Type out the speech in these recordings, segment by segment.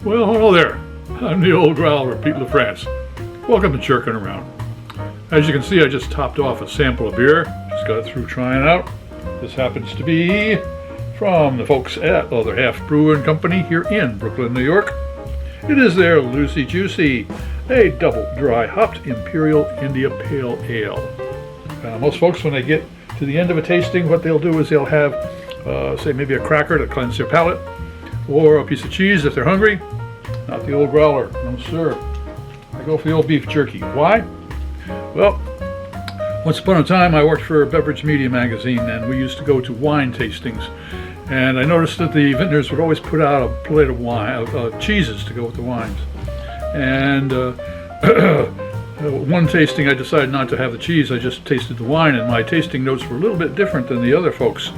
Well, hello there. I'm the old growler, Pete LaFrance. Welcome to Jerkin Around. As you can see, I just topped off a sample of beer. Just got through trying it out. This happens to be from the folks at Other Half Brewing Company here in Brooklyn, New York. It is their Loosey Juicy, a double dry hopped Imperial India Pale Ale. Most folks, when they get to the end of a tasting, what they'll do is they'll have, say, maybe a cracker to cleanse their palate, or a piece of cheese if they're hungry. Not the old growler, no sir. I go for the old beef jerky. Why? Well, once upon a time I worked for a beverage media magazine, and we used to go to wine tastings. And I noticed that the vintners would always put out a plate of wine, cheeses to go with the wines. And one tasting I decided not to have the cheese, I just tasted the wine, and my tasting notes were a little bit different than the other folks,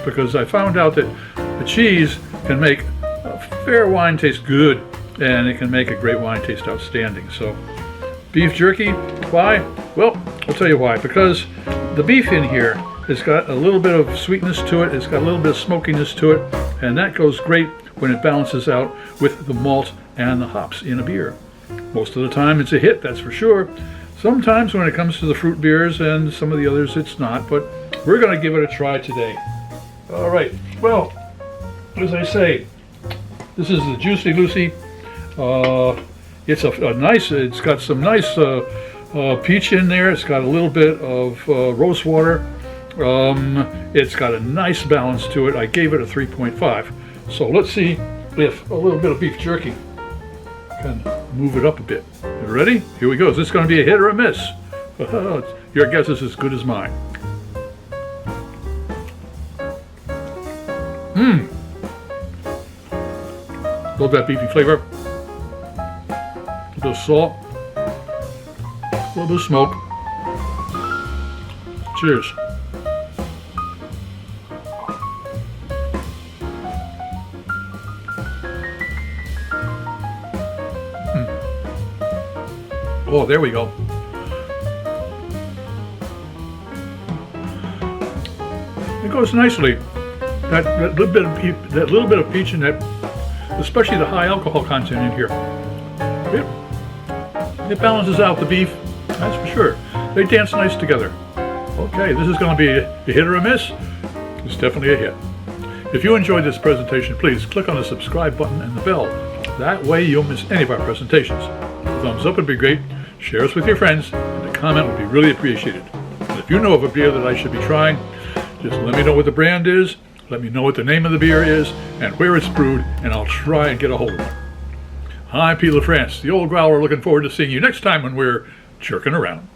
because I found out that the cheese can make a fair wine taste good, and it can make a great wine taste outstanding. So, beef jerky, why? Well, I'll tell you why. Because the beef in here has got a little bit of sweetness to it, it's got a little bit of smokiness to it, and that goes great when it balances out with the malt and the hops in a beer. Most of the time it's a hit, that's for sure. Sometimes when it comes to the fruit beers and some of the others, it's not, but we're going to give it a try today. All right, well, as I say, this is the Juicy Loosey. It's a nice, it's got some nice peach in there. It's got a little bit of rose water. It's got a nice balance to it. I gave it a 3.5. So let's see if a little bit of beef jerky can move it up a bit. You ready? Here we go. Is this going to be a hit or a miss? Your guess is as good as mine. Love that beefy flavor. A little bit of salt. A little bit of smoke. Cheers. Oh, there we go. It goes nicely. That little bit of peach in that, especially the high alcohol content in here. It balances out the beef, that's for sure. They dance nice together. Okay, this is going to be a hit or a miss. It's definitely a hit. If you enjoyed this presentation, please click on the subscribe button and the bell. That way you'll miss any of our presentations. A thumbs up would be great. Share us with your friends, and a comment would be really appreciated. And if you know of a beer that I should be trying, just let me know what the brand is, let me know what the name of the beer is, and where it's brewed, and I'll try and get a hold of it. I'm Pete LaFrance, the old growler, looking forward to seeing you next time when we're jerking around.